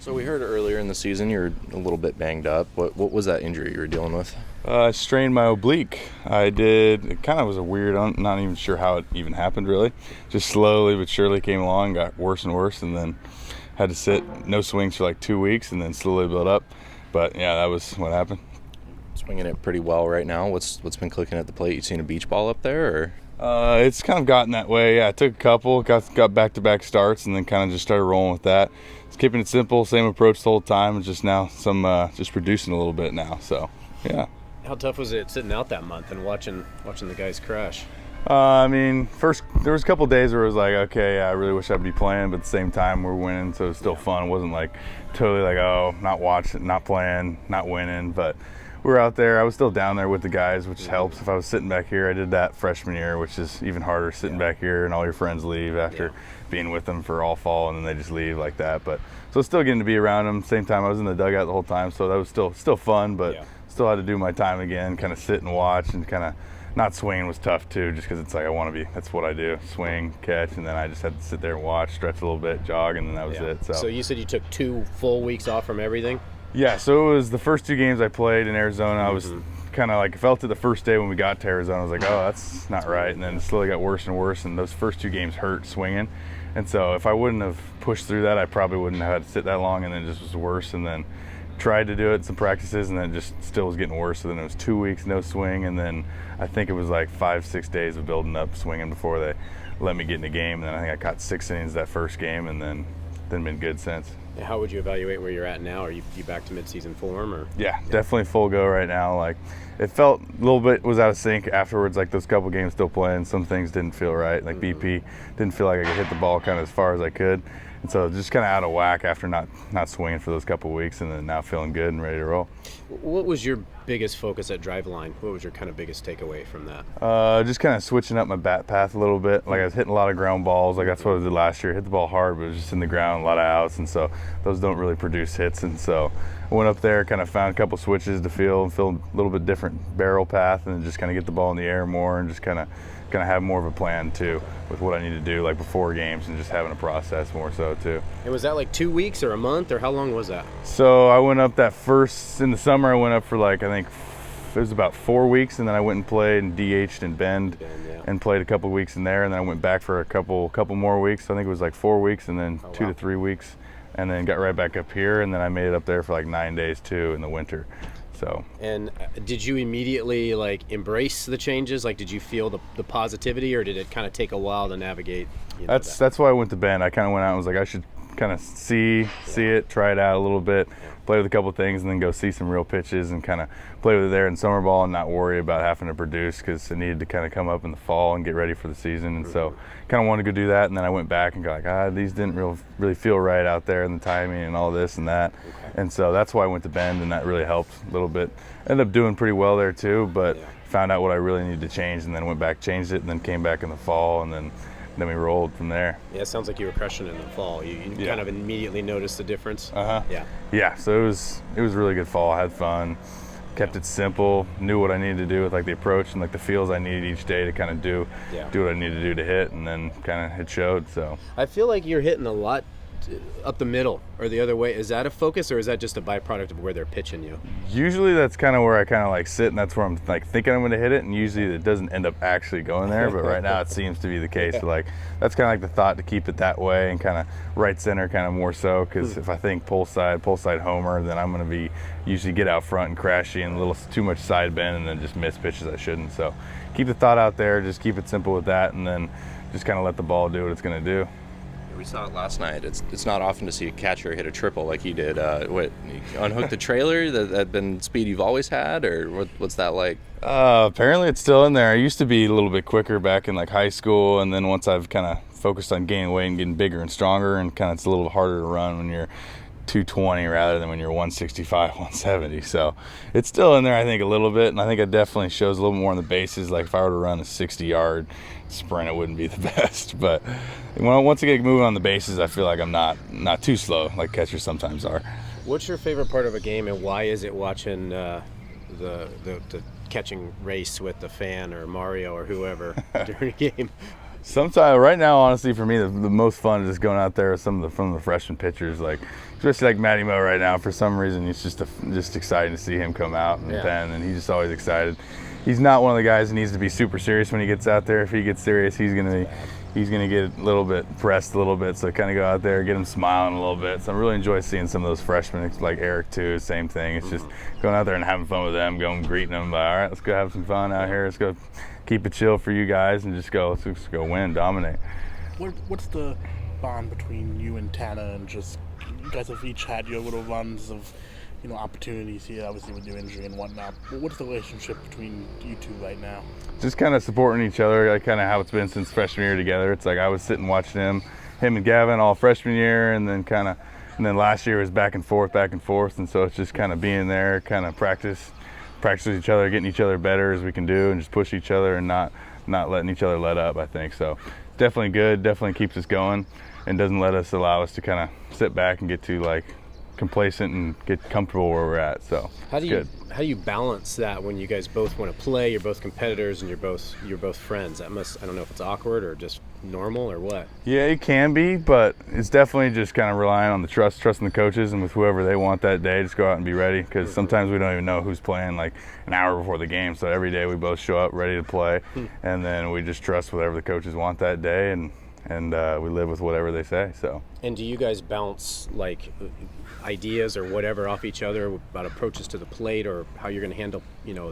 So we heard earlier in the season you were a little bit banged up. What was that injury you were dealing with? I strained my oblique. It kind of was a weird, I'm not even sure how it even happened really. Just slowly but surely came along, got worse and worse, and then had to sit, no swings for like 2 weeks, and then slowly build up. But yeah, that was what happened. Swinging it pretty well right now. What's been clicking at the plate? You seen a beach ball up there, or? It's kind of gotten that way. Yeah, I took a couple, got back-to-back starts, and then kind of just started rolling with that. It's keeping it simple, same approach the whole time. It's just now just producing a little bit now. So yeah. How tough was it sitting out that month and watching the guys crash? First there was a couple days where it was like, okay, yeah, I really wish I'd be playing, but at the same time we're winning, so it's still fun. It wasn't like totally like, oh, not watching, not playing, not winning, but we were out there. I was still down there with the guys, which helps. If I was sitting back here, I did that freshman year, which is even harder, sitting back here and all your friends leave after being with them for all fall, and then they just leave like that. But so still getting to be around them. Same time I was in the dugout the whole time, so that was still fun, but still had to do my time again, kind of sit and watch, and kind of not swinging was tough too, just because it's like that's what I do, swing, catch, and then I just had to sit there and watch, stretch a little bit, jog, and then that was it. So you said you took 2 full weeks off from everything? Yeah, so it was the first 2 games I played in Arizona. I was kind of like, felt it the first day when we got to Arizona. I was like, oh, that's not right. And then it slowly got worse and worse, and those first 2 games hurt swinging. And so if I wouldn't have pushed through that, I probably wouldn't have had to sit that long, and then it just was worse. And then tried to do it, some practices, and then it just still was getting worse. So then it was 2 weeks, no swing, and then I think it was like 5-6 days of building up swinging before they let me get in the game. And then I think I caught 6 innings that first game, and then been good since. How would you evaluate where you're at now? Are you back to midseason form, or? Yeah, definitely full go right now. Like, it felt a little bit was out of sync afterwards. Like those couple games still playing, some things didn't feel right. Like BP didn't feel like I could hit the ball kind of as far as I could, and so just kind of out of whack after not swinging for those couple weeks, and then now feeling good and ready to roll. What was your biggest focus at Driveline? What was your kind of biggest takeaway from that? Just kind of switching up my bat path a little bit. Like I was hitting a lot of ground balls. Like that's what I did last year. Hit the ball hard, but it was just in the ground, a lot of outs, and so those don't really produce hits. And so I went up there, kind of found a couple switches to feel a little bit different barrel path, and just kind of get the ball in the air more, and just kind of have more of a plan too with what I need to do, like before games, and just having a process more so too. And was that like 2 weeks or a month, or how long was that? So I went up in the summer. I went up for like, I think it was about 4 weeks, and then I went and played and DH'd in Bend, and played a couple weeks in there, and then I went back for a couple more weeks. So I think it was like 4 weeks, and then 2 to 3 weeks, and then got right back up here, and then I made it up there for like 9 days too in the winter. So. And did you immediately like embrace the changes? Like, did you feel the positivity, or did it kind of take a while to navigate? That's why I went to Bend. I kind of went out and was like, I should kind of see it, try it out a little bit, play with a couple things, and then go see some real pitches and kind of play with it there in summer ball and not worry about having to produce, because it needed to kind of come up in the fall and get ready for the season. And so kind of wanted to go do that, and then I went back and got like, these didn't really feel right out there, and the timing and all this and that. And so that's why I went to Bend, and that really helped a little bit. Ended up doing pretty well there too, but found out what I really needed to change, and then went back, changed it, and then came back in the fall, and then we rolled from there. Yeah, it sounds like you were crushing it in the fall. You kind of immediately noticed the difference. Yeah, so it was a really good fall. I had fun, kept it simple, knew what I needed to do with like the approach and like the feels I needed each day to kind of do what I needed to do to hit, and then kind of it showed. So I feel like you're hitting a lot up the middle or the other way. Is that a focus, or is that just a byproduct of where they're pitching you? Usually that's kind of where I kind of like sit, and that's where I'm like thinking I'm going to hit it, and usually it doesn't end up actually going there, but right now it seems to be the case. So like that's kind of like the thought, to keep it that way, and kind of right center kind of more so, because if I think pull side homer, then I'm going to be usually get out front and crashy and a little too much side bend, and then just miss pitches I shouldn't. So keep the thought out there, just keep it simple with that, and then just kind of let the ball do what it's going to do. We saw it last night. It's not often to see a catcher hit a triple like he did. You unhooked the trailer? That been speed you've always had, or what's that like? Apparently it's still in there. I used to be a little bit quicker back in like high school, and then once I've kind of focused on gaining weight and getting bigger and stronger, and kind of it's a little harder to run when you're 220 rather than when you're 165, 170. So it's still in there, I think, a little bit, and I think it definitely shows a little more on the bases. Like if I were to run a 60-yard sprint, it wouldn't be the best. But once I get moving on the bases, I feel like I'm not too slow like catchers sometimes are. What's your favorite part of a game, and why is it watching the catching race with the fan or Mario or whoever during a game? Sometimes, right now, honestly, for me, the most fun is just going out there with some of the freshman pitchers, like especially like Matty Moe right now. For some reason, it's just exciting to see him come out and pen, and he's just always excited. He's not one of the guys that needs to be super serious when he gets out there. If he gets serious, he's gonna get a little bit pressed a little bit. So kind of go out there, get him smiling a little bit. So I really enjoy seeing some of those freshmen, like Eric too. Same thing. It's just going out there and having fun with them, going greeting them. Like, all right, let's go have some fun out here. Let's go keep it chill for you guys and let's just go win, dominate. What's the bond between you and Tanner, and just you guys have each had your little runs of opportunities here, obviously with your injury and whatnot, but what's the relationship between you two right now? Just kind of supporting each other, like kind of how it's been since freshman year together. It's like I was sitting watching him and Gavin all freshman year, and then last year was back and forth, and so it's just kind of being there, kind of practice with each other, getting each other better as we can do, and just push each other and not letting each other let up. I think so. Definitely good. Definitely keeps us going, and doesn't allow us to kind of sit back and get too like complacent and get comfortable where we're at. So how do you balance that when you guys both want to play? You're both competitors and you're both friends. I don't know if it's awkward or just normal or what. Yeah, it can be, but it's definitely just kind of relying on the trusting the coaches, and with whoever they want that day, just go out and be ready, because sometimes we don't even know who's playing like an hour before the game. So every day we both show up ready to play, and then we just trust whatever the coaches want that day, and we live with whatever they say. So. And do you guys bounce like ideas or whatever off each other about approaches to the plate, or how you're going to handle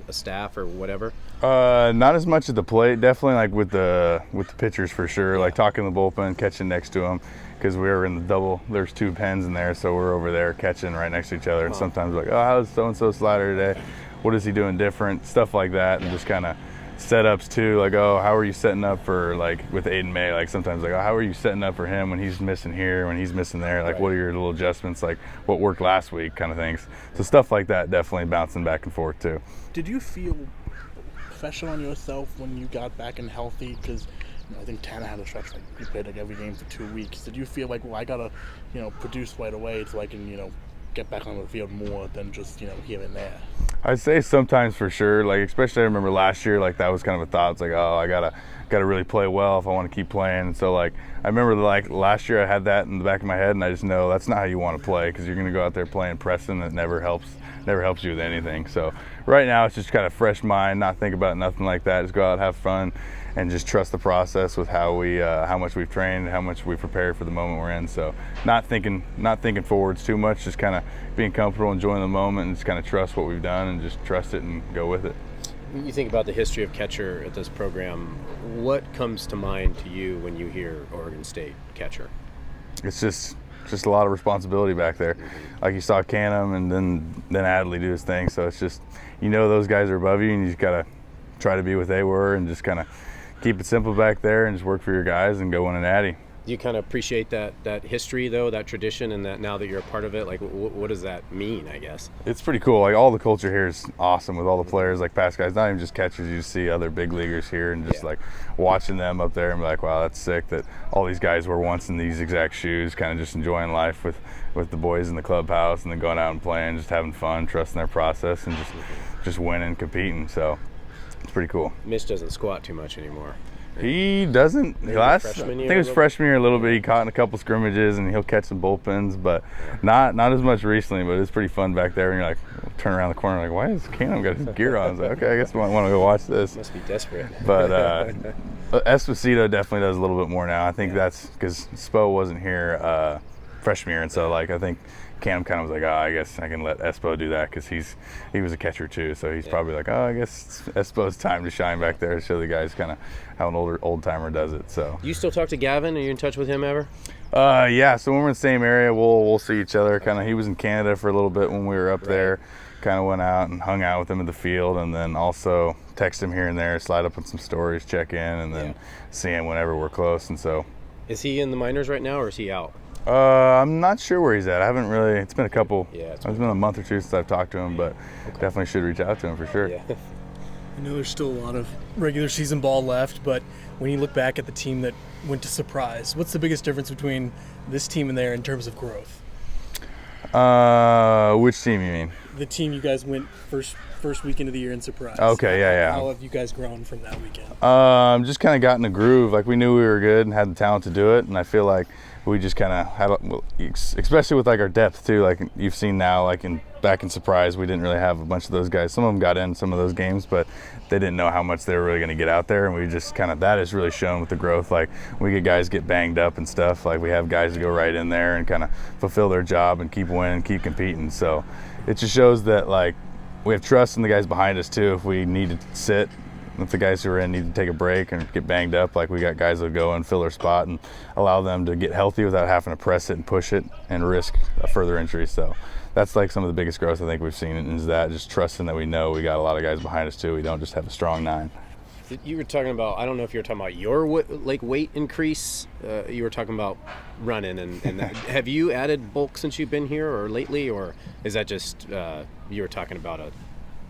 a staff or whatever? Not as much at the plate. Definitely like with the pitchers for sure. Like talking the bullpen, catching next to them, because we were in the double. There's two pens in there, so we're over there catching right next to each other. And sometimes like, oh, how's so and so slider today? What is he doing different? Stuff like that, and just kind of setups too, like, oh, how are you setting up for, like with Aiden May, like sometimes like, oh, how are you setting up for him when he's missing here, when he's missing there, like what are your little adjustments, like what worked last week, kind of things. So stuff like that, definitely bouncing back and forth too. Did you feel pressure on yourself when you got back and healthy? Because I think Tanner had a stretch like he played like every game for 2 weeks. Did you feel like, well, I gotta produce right away so I can get back on the field more than just here and there? I'd say sometimes for sure, like especially I remember last year, like that was kind of a thought. It's like, oh, I gotta really play well if I want to keep playing. And so like I remember like last year I had that in the back of my head, and I just know that's not how you want to play, because you're gonna go out there playing pressing. That never helps you with anything. So right now it's just kind of fresh mind, not think about nothing like that. Just go out, have fun, and just trust the process with how much we've trained, how much we prepared for the moment we're in. So not thinking forwards too much, just kind of being comfortable, enjoying the moment, and just kind of trust what we've done and just trust it and go with it. When you think about the history of catcher at this program, what comes to mind to you when you hear Oregon State catcher? It's just a lot of responsibility back there. Like you saw Canham and then Adley do his thing. So it's just, those guys are above you, and you just gotta try to be what they were and just kind of keep it simple back there and just work for your guys and go win an Addy. Do you kind of appreciate that history though, that tradition, and that now that you're a part of it, like what does that mean, I guess? It's pretty cool. Like all the culture here is awesome with all the players, like past guys, not even just catchers. You see other big leaguers here, and just like watching them up there and be like, wow, that's sick that all these guys were once in these exact shoes, kind of just enjoying life with the boys in the clubhouse, and then going out and playing, just having fun, trusting their process, and just winning, competing. So it's pretty cool. Mitch doesn't squat too much anymore. He doesn't. I think it was freshman year a little bit. He caught in a couple scrimmages, and he'll catch some bullpens, but not as much recently. But it's pretty fun back there. And you're like, turn around the corner, like, why is Canham got his gear on? I was like, okay, I guess I want to go watch this. Must be desperate. But Esposito definitely does a little bit more now. I think that's because Spo wasn't here freshman year, and so like I think Cam kind of was like, oh, I guess I can let Espo do that, because he was a catcher too, so he's probably like, oh, I guess Espo's time to shine back there to show the guys kind of how an old timer does it. So you still talk to Gavin? Are you in touch with him ever? Yeah, so when we're in the same area, we'll see each other. Kind of, he was in Canada for a little bit when we were up there. Kind of went out and hung out with him in the field, and then also text him here and there, slide up with some stories, check in, and then see him whenever we're close. And so, is he in the minors right now, or is he out? I'm not sure where he's at. I haven't really. It's been a couple. It's been a month or two since I've talked to him, but definitely should reach out to him for sure. Yeah. I know there's still a lot of regular season ball left, but when you look back at the team that went to Surprise, what's the biggest difference between this team and there in terms of growth? Which team you mean? The team you guys went first weekend of the year in Surprise. Okay, yeah. How have you guys grown from that weekend? Just kind of got in the groove. Like, we knew we were good and had the talent to do it, and I feel like we just kind of had, especially with like our depth too. Like you've seen now, like back in Surprise, we didn't really have a bunch of those guys. Some of them got in some of those games, but they didn't know how much they were really going to get out there. And we just kind of, that has really shown with the growth. Like we get guys get banged up and stuff. Like we have guys to go right in there and kind of fulfill their job and keep winning, keep competing. So it just shows that like we have trust in the guys behind us too. If we need to sit, if the guys who are in need to take a break and get banged up, like we got guys that go and fill their spot and allow them to get healthy without having to press it and push it and risk a further injury. So that's like some of the biggest growth I think we've seen, is that just trusting that we know we got a lot of guys behind us too. We don't just have a strong 9. You were talking about, I don't know if you were talking about your weight increase. You were talking about running and that. Have you added bulk since you've been here or lately, or is that just you were talking about a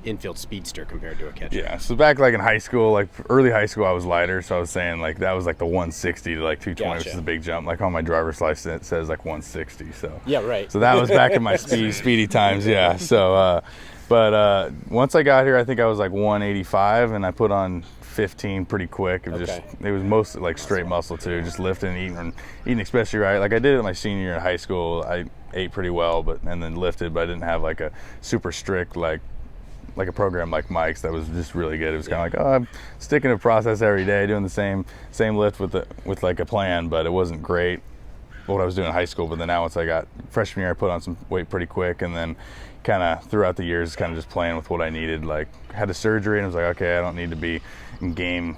infield speedster compared to a catcher? Yeah, so back like in high school, like early high school, I was lighter, so I was saying like that was like the 160 to like 220, which is a big jump. Like on my driver's license it says like 160. So yeah, right. So that was back in my speedy times. Yeah. So but once I got here, I think I was like 185, and I put on 15 pretty quick. It was mostly like straight muscle too, just lifting and eating especially right. Like I did it my senior year in high school. I ate pretty well, and then lifted, but I didn't have like a super strict like a program like Mike's that was just really good. It was kind of like, oh, I'm sticking to a process every day, doing the same lift with like a plan, but it wasn't great what I was doing in high school. But then now once I got freshman year, I put on some weight pretty quick, and then kind of throughout the years kind of just playing with what I needed. Like had a surgery and I was like, okay, I don't need to be in game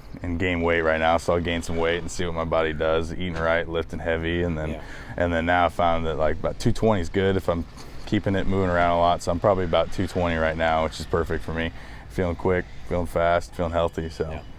weight right now, so I'll gain some weight and see what my body does, eating right, lifting heavy, and then now I found that like about 220 is good if I'm keeping it moving around a lot. So I'm probably about 220 right now, which is perfect for me. Feeling quick, feeling fast, feeling healthy. So. Yeah.